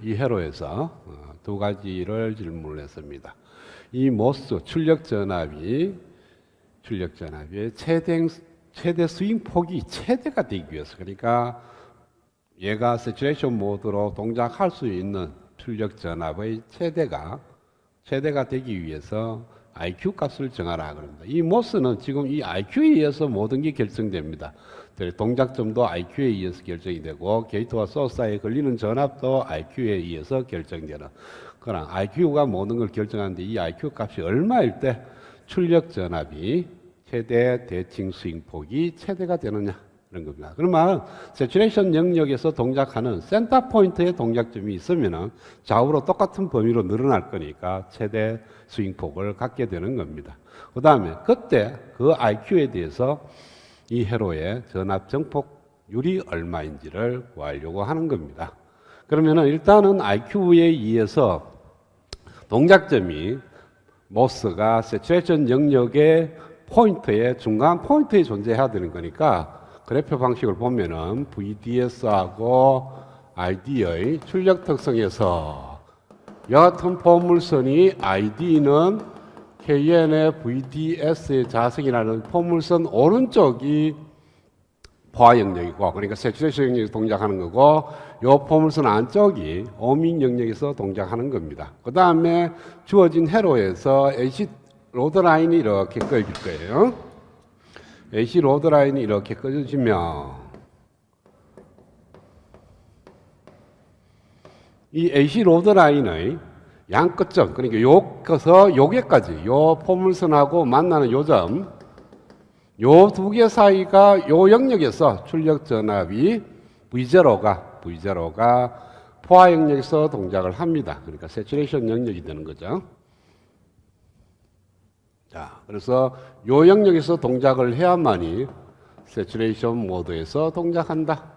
이 회로에서 두 가지를 질문을 했습니다. 이 모스 출력전압이 최대 스윙 폭이 최대가 되기 위해서, 그러니까 얘가 세츄레이션 모드로 동작할 수 있는 출력전압의 최대가 되기 위해서 IQ 값을 정하라 그럽니다. 이 모스는 지금 이 IQ에 의해서 모든 게 결정됩니다. 동작점도 IQ에 의해서 결정이 되고 게이트와 소스 사이에 걸리는 전압도 IQ에 의해서 결정되는, 그러나 IQ가 모든 걸 결정하는데 이 IQ 값이 얼마일 때 출력 전압이 최대 대칭 스윙 폭이 최대가 되느냐 그런 겁니다. 그러면 세츄레이션 영역에서 동작하는 센터 포인트에 동작점이 있으면 좌우로 똑같은 범위로 늘어날 거니까 최대 스윙 폭을 갖게 되는 겁니다. 그 다음에 그때 그 IQ에 대해서 이 회로의 전압 정폭률이 얼마인지를 구하려고 하는 겁니다. 그러면은 일단은 IQ에 의해서 동작점이 모스가 세츄레이션 영역의 포인트에 중간 포인트에 존재해야 되는 거니까 그래프 방식을 보면은 VDS하고 RD의 출력 특성에서 여하튼 포물선이 RD는 KN의 VDS의 자성이라는 포물선 오른쪽이 포화 영역이고, 그러니까 세츄레이션 영역에서 동작하는 거고, 요 포물선 안쪽이 오밍 영역에서 동작하는 겁니다. 그 다음에 주어진 회로에서 AC 로드 라인이 이렇게 꺼질 거예요. AC 로드 라인이 이렇게 꺼져지면 이 AC 로드 라인의 양 끝점, 그러니까 요에서 요게까지 요 포물선하고 만나는 요점, 요 두 개 사이가 요 영역에서 출력 전압이 V0가 포화 영역에서 동작을 합니다. 그러니까 세츄레이션 영역이 되는 거죠. 자, 그래서 요 영역에서 동작을 해야만이 세츄레이션 모드에서 동작한다.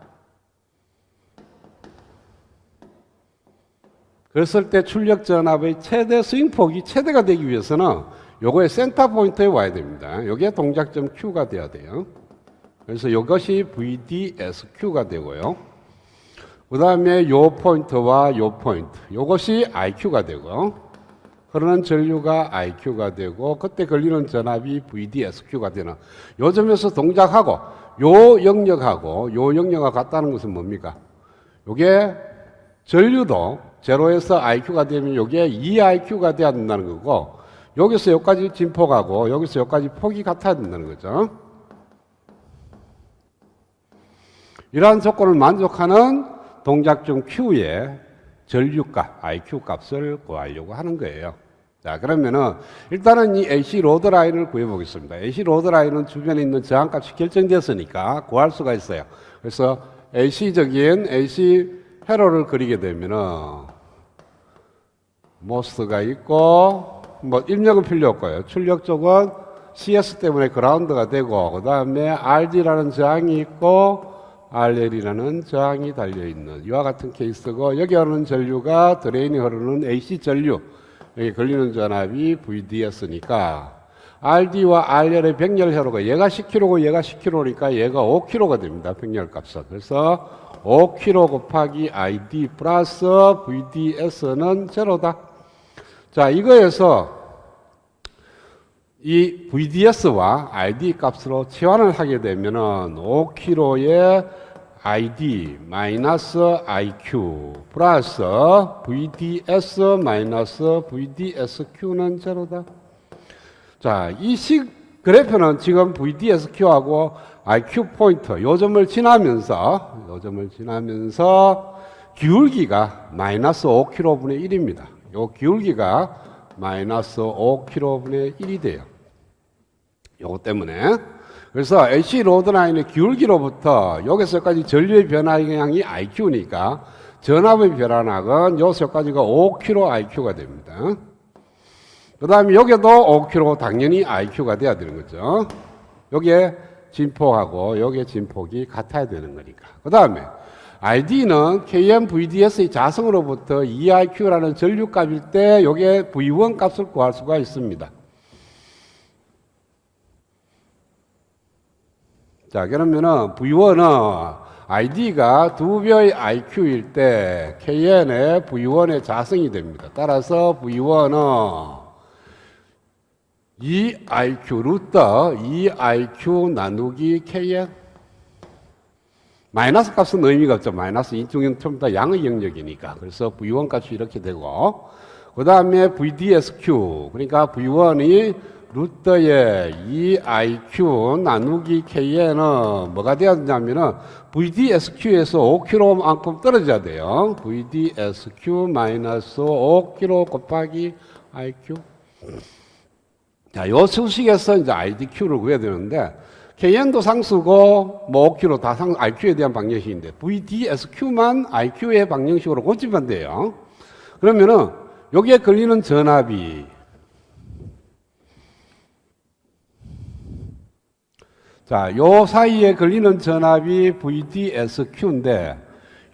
그랬을 때 출력 전압의 최대 스윙폭이 최대가 되기 위해서는 요거의 센터 포인트에 와야 됩니다. 요게 동작점 Q가 돼야 돼요. 그래서 이것이 VDSQ가 되고요. 그 다음에 요 포인트와 요 포인트, 요것이 IQ가 되고, 흐르는 전류가 IQ가 되고, 그때 걸리는 전압이 VDSQ가 되는, 요 점에서 동작하고 요 영역하고 같다는 것은 뭡니까? 요게 전류도 제로에서 IQ가 되면 요게 2IQ가 돼야 된다는 거고, 여기서 여기까지 진폭하고 여기서 여기까지 폭이 같아야 된다는 거죠. 이러한 조건을 만족하는 동작중 Q의 전류값, IQ 값을 구하려고 하는 거예요. 자, 그러면은 일단은 이 AC 로드 라인을 구해 보겠습니다. AC 로드 라인은 주변에 있는 저항값이 결정됐으니까 구할 수가 있어요. 그래서 AC적인 AC 회로를 그리게 되면은 모스가 있고, 뭐 입력은 필요 없고요. 출력 쪽은 CS 때문에 그라운드가 되고, 그 다음에 RD라는 저항이 있고 RL이라는 저항이 달려있는 이와 같은 케이스고, 여기 흐르는 전류가 드레인이 흐르는 AC 전류, 여기 걸리는 전압이 VDS니까 RD와 RL의 병렬 회로가 얘가 10kg고 얘가 10kg니까 얘가 5kg가 됩니다. 병렬 값은. 그래서 5kg 곱하기 ID 플러스 VDS는 제로다. 자, 이거에서 이 VDS와 ID 값으로 치환을 하게 되면은 5kg의 ID 마이너스 IQ 플러스 VDS 마이너스 VDSQ는 제로다. 자, 이 그래프는 지금 VDSQ하고 IQ 포인트 요점을 지나면서 기울기가 마이너스 5kg분의 1입니다. 요 기울기가 마이너스 5kg분의 1이 돼요. 요거 때문에. 그래서 AC 로드 라인의 기울기로부터 여기서까지 전류의 변화량이 IQ니까 전압의 변화량은 여기서까지가 5kg IQ가 됩니다. 그 다음에 여기도 5kg 당연히 IQ가 돼야 되는 거죠. 여기에 진폭하고 여기에 진폭이 같아야 되는 거니까. 그 다음에 RD는 KMVDS의 자성으로부터 EIQ라는 전류값일 때 요게 V1 값을 구할 수가 있습니다. 자, 그러면은 V1은 id가 두 배의 iq일 때 kn의 v1의 자성이 됩니다. 따라서 v1은 2iq 루트 2iq 나누기 kn. 마이너스 값은 의미가 없죠. 마이너스 인중은 좀 더 양의 영역이니까. 그래서 v1 값이 이렇게 되고, 그 다음에 vdsq. 그러니까 v1이 루트의 2iq 나누기 kn은 뭐가 되어야 되냐면은 vdsq에서 5kg만큼 떨어져야 돼요. vdsq 마이너스 5kg 곱하기 iq. 자, 요 수식에서 이제 idq를 구해야 되는데, kn도 상수고, 뭐 5kg 다 iq에 대한 방정식인데, vdsq만 iq의 방정식으로 고치면 돼요. 그러면은, 여기에 걸리는 전압이, 자, 요 사이에 걸리는 전압이 vdsq인데,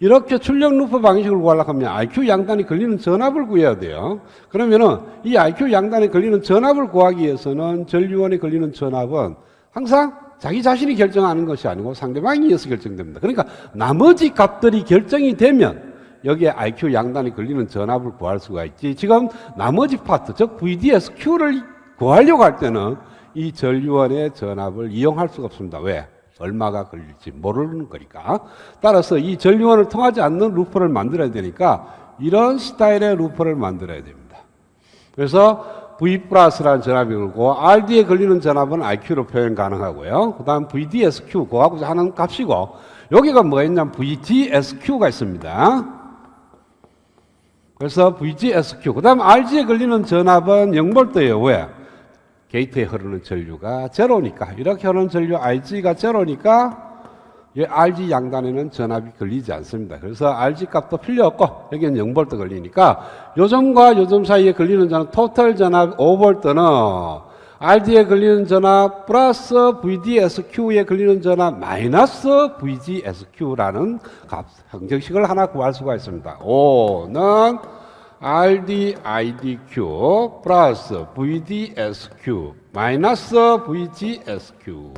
이렇게 출력 루프 방식을 구하려고 하면 IQ 양단이 걸리는 전압을 구해야 돼요. 그러면은 이 IQ 양단에 걸리는 전압을 구하기 위해서는 전류원에 걸리는 전압은 항상 자기 자신이 결정하는 것이 아니고 상대방에 의해서 결정됩니다. 그러니까 나머지 값들이 결정이 되면 여기에 IQ 양단에 걸리는 전압을 구할 수가 있지. 지금 나머지 파트, 즉 VDSQ를 구하려고 할 때는 이 전류원의 전압을 이용할 수가 없습니다. 왜? 얼마가 걸릴지 모르는 거니까. 따라서 이 전류원을 통하지 않는 루프를 만들어야 되니까 이런 스타일의 루프를 만들어야 됩니다. 그래서 V 플러스라는 전압이 걸고 RD에 걸리는 전압은 IQ로 표현 가능하고요. 그 다음 VDSQ 그거하고 하는 값이고, 여기가 뭐가 있냐면 VGSQ가 있습니다. 그래서 VGSQ 그 다음 RG에 걸리는 전압은 0V예요. 왜? 게이트에 흐르는 전류가 제로니까. 이렇게 흐르는 전류 RG가 제로니까 이 RG 양단에는 전압이 걸리지 않습니다. 그래서 RG 값도 필요 없고 여기는 0V 걸리니까 요점과 요점 사이에 걸리는 전압 토탈 전압 5V는 RD에 걸리는 전압 플러스 VDSQ에 걸리는 전압 마이너스 VGSQ라는 값 방정식을 하나 구할 수가 있습니다. 5는 RD, IDQ 플러스 VDSQ 마이너스 VGSQ.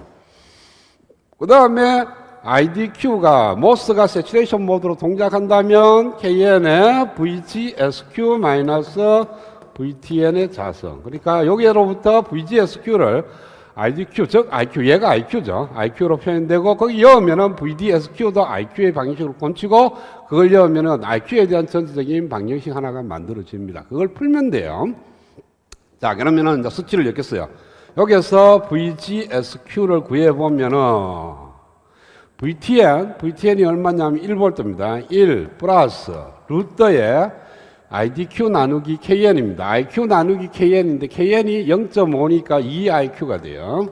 그 다음에 IDQ가 모스가 세츄레이션 모드로 동작한다면 KN의 VGSQ 마이너스 VTN의 자성. 그러니까 여기로부터 VGSQ를 IDQ, 즉 IQ, 얘가 IQ죠. IQ로 표현되고 거기 넣으면은 VDSQ도 IQ의 방정식으로 꽂히고 그걸 넣으면은 IQ에 대한 전체적인 방정식 하나가 만들어집니다. 그걸 풀면 돼요. 자, 그러면은 이제 수치를 넣겠어요. 여기서 VGSQ를 구해보면은 VTN이 얼마냐면 1V입니다. 1 플러스 루트에 IDQ 나누기 KN입니다. IQ 나누기 KN인데 KN이 0.5니까 2IQ가 돼요.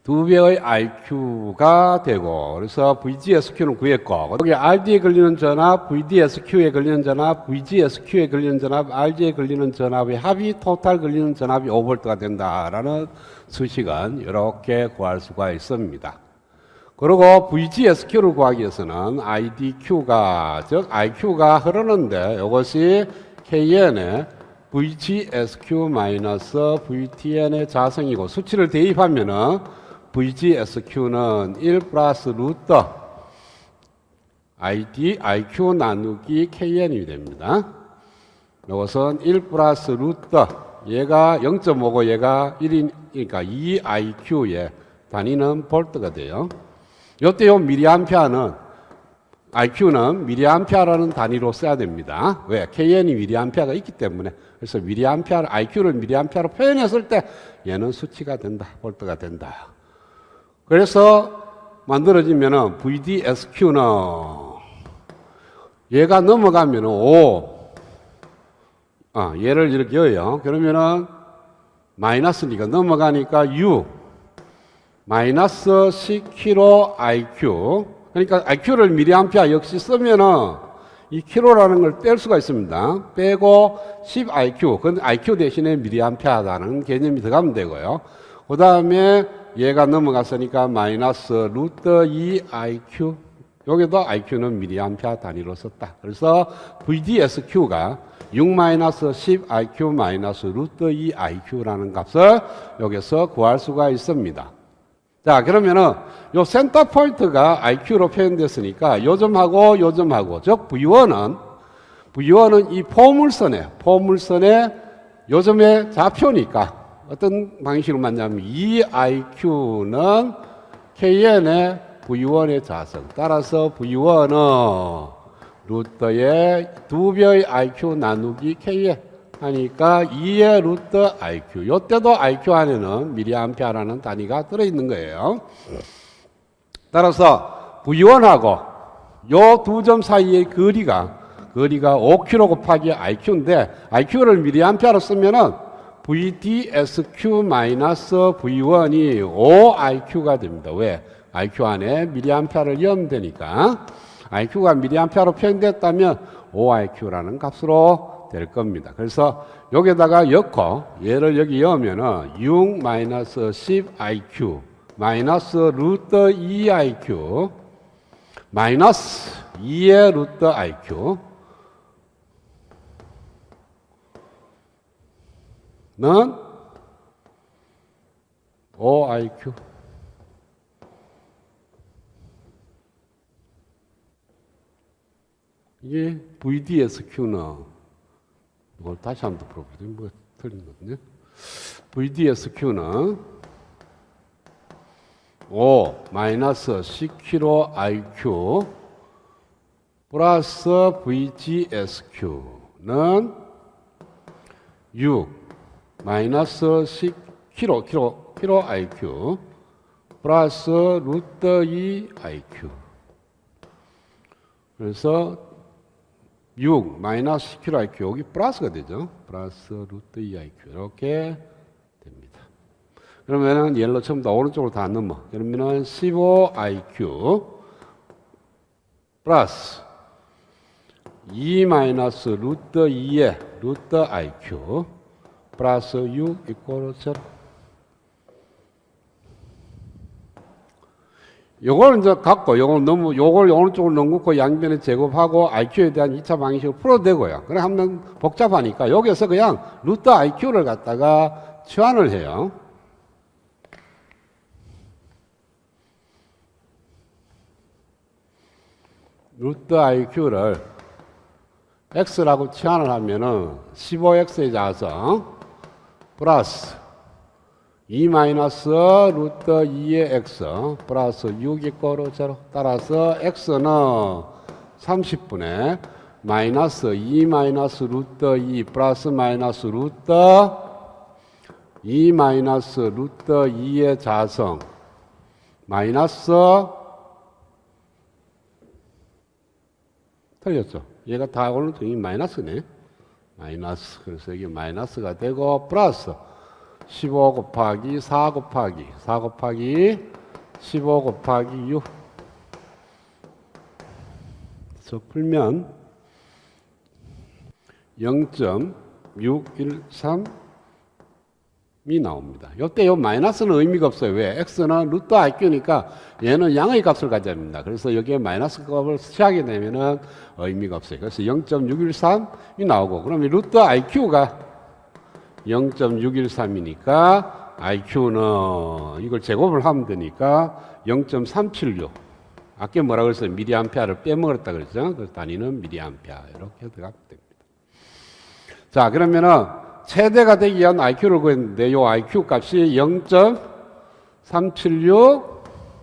두 배의 IQ가 되고, 그래서 VGSQ는 구했고, 여기 RD에 걸리는 전압, VDSQ에 걸리는 전압, VGSQ에 걸리는 전압, RD에 걸리는 전압의 합이 토탈 걸리는 전압이 5V가 된다라는 수식은 이렇게 구할 수가 있습니다. 그리고 VGSQ를 구하기 위해서는 IDQ가, 즉 IQ가 흐르는데 이것이 KN의 VGSQ-VTN의 자성이고 수치를 대입하면은 VGSQ는 1 플러스 루트 IQ 나누기 KN이 됩니다. 이것은 1 플러스 루트 얘가 0.5고 얘가 1이니까 2IQ의 단위는 볼트가 돼요. 요때 요 미리암페어는 IQ는 미리암페어라는 단위로 써야 됩니다. 왜? KN이 미리암페어가 있기 때문에. 그래서 미리암페어, IQ를 미리암페어로 표현했을 때 얘는 수치가 된다, 볼트가 된다. 그래서 만들어지면은 VDSQ는 얘가 넘어가면은 5, 얘를 이렇게 여요. 그러면은 마이너스니까 넘어가니까 6. 마이너스 10kg IQ. 그러니까 IQ를 미리암페어 역시 쓰면은 이 킬로라는 걸 뺄 수가 있습니다. 빼고 10 IQ. 그건 IQ 대신에 미리암페어라는 개념이 들어가면 되고요. 그 다음에 얘가 넘어갔으니까 마이너스 루트 2 IQ. 여기도 IQ는 미리암페어 단위로 썼다. 그래서 VDSQ가 6 마이너스 10 IQ 마이너스 루트 2 IQ라는 값을 여기서 구할 수가 있습니다. 자, 그러면은 요 센터 포인트가 IQ로 표현됐으니까 요점하고 요점하고, 즉 V1은 이 포물선의 요점의 좌표니까 어떤 방식으로 만나면 이 IQ는 KN의 V1의 좌석. 따라서 V1은 루트의 2배의 IQ 나누기 KN 하니까 2의 루트 IQ. 요때도 IQ 안에는 미리암페어라는 단위가 들어있는 거예요. 따라서 V1하고 요 두 점 사이의 거리가 5km 곱하기 IQ인데, IQ를 미리암페어로 쓰면은 VDSQ-V1이 5IQ가 됩니다. 왜? IQ 안에 미리암페어를 넣으면 되니까. IQ가 미리암페어로 표현됐다면 5IQ라는 값으로 될 겁니다. 그래서 여기다가 넣고 얘를 여기 넣으면은 6-10IQ 마이너스 루트 2IQ 마이너스 2의 루트 IQ 는 5IQ. 이게 VDSQ는 이걸 다시 한번 풀어보세요. 뭐 틀린 거거든요. VDSQ는 5 마이너스 10kg IQ 플러스 VGSQ는 6 마이너스 10kg IQ 플러스 루트 2 IQ. 그래서 6 마이너스 10kg IQ 여기 플러스가 되죠. 플러스 루트 2 IQ 이렇게 됩니다. 그러면은 옐로 처음 다 오른쪽으로 다 넘어. 그러면은 15 IQ 플러스 2 마이너스 루트 2의 루트 IQ 플러스 6 이퀄 0. 요걸 이제 갖고 요걸 오른쪽으로 넘고 양변에 제곱하고 IQ에 대한 2차 방식으로 풀어도 되고요. 그래 한번 복잡하니까 여기서 그냥 루트 IQ를 갖다가 치환을 해요. 루트 IQ를 X라고 치환을 하면은 15X의 자성 플러스 2 마이너스 루트 2의 X 플러스 6 이꼬로 0. 따라서 X는 30분의 마이너스 2 마이너스 루트 2 플러스 마이너스 루트 2 마이너스 루트 2의 자성 마이너스 틀렸죠? 얘가 다 오른쪽이 마이너스네. 마이너스. 그래서 이게 마이너스가 되고 플러스 15 곱하기 4 곱하기 15 곱하기 6. 그래서 풀면 0.613이 나옵니다. 이때 요 마이너스는 의미가 없어요. 왜? X는 루트 IQ니까 얘는 양의 값을 가져야 합니다. 그래서 여기에 마이너스 값을 취하게 되면은 의미가 없어요. 그래서 0.613이 나오고, 그럼 루트 IQ가 0.613이니까 IQ는 이걸 제곱을 하면 되니까 0.376. 아까 뭐라고 그랬어요? 미리암페어를 빼먹었다 그랬죠? 그래서 단위는 미리암페어. 이렇게 들어가면 됩니다. 자, 그러면은 최대가 되기 위한 IQ를 구했는데 이 IQ 값이 0.376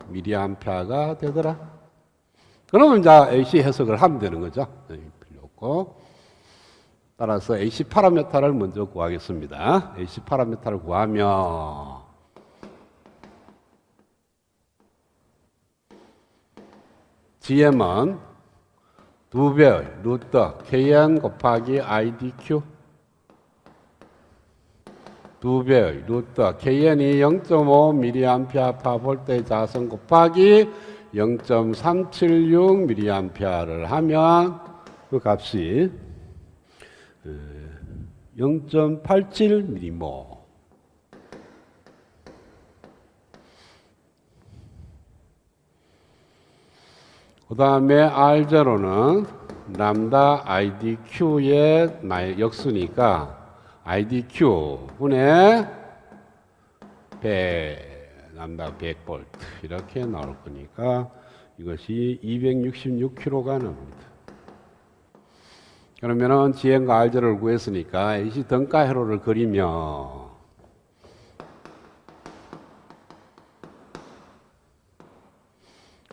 미리암페어가 되더라. 그러면 이제 AC 해석을 하면 되는 거죠. 필요 없고. 따라서 AC 파라메타를 먼저 구하겠습니다. AC 파라메타를 구하면 GM은 2배 루트 KN 곱하기 IDQ 2배 루트 KN이 0.5mA 볼트의 자성 곱하기 0.376mA를 하면 그 값이 0.87mM. 그 다음에 R0는 람다 IDQ의 역수니까 IDQ 분의 100 람다 100V 이렇게 나올 거니까 이것이 266kg가 나옵니다. 그러면은 지행과 알제를 구했으니까 AC 등가 회로를 그리며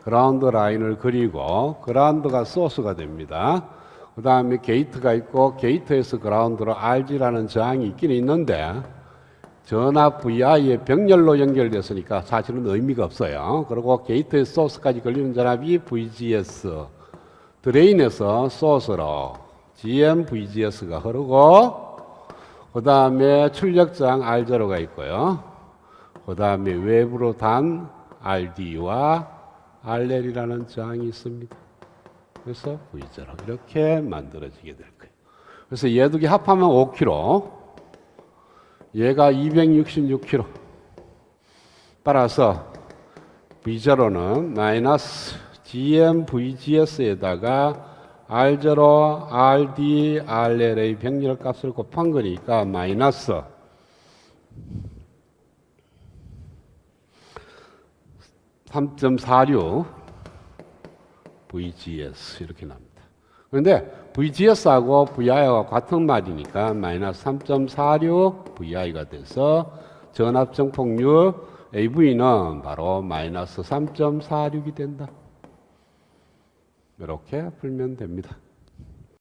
그라운드 라인을 그리고 그라운드가 소스가 됩니다. 그 다음에 게이트가 있고 게이트에서 그라운드로 RG라는 저항이 있긴 있는데 전압 VI의 병렬로 연결됐으니까 사실은 의미가 없어요. 그리고 게이트의 소스까지 걸리는 전압이 VGS, 드레인에서 소스로 GM VGS가 흐르고 그 다음에 출력장 R0가 있고요. 그 다음에 외부로 단 RD와 RL이라는 저항이 있습니다. 그래서 V0 이렇게 만들어지게 될 거예요. 그래서 얘 두 개 합하면 5kg, 얘가 266kg. 따라서 V0는 마이너스 GM VGS에다가 R0, RD, RL의 병렬 값을 곱한 거니까 마이너스 3.46 VGS 이렇게 납니다. 그런데 VGS하고 VI하고 같은 말이니까 마이너스 3.46 VI가 돼서 전압 정폭률 AV는 바로 마이너스 3.46이 된다. 이렇게 풀면 됩니다.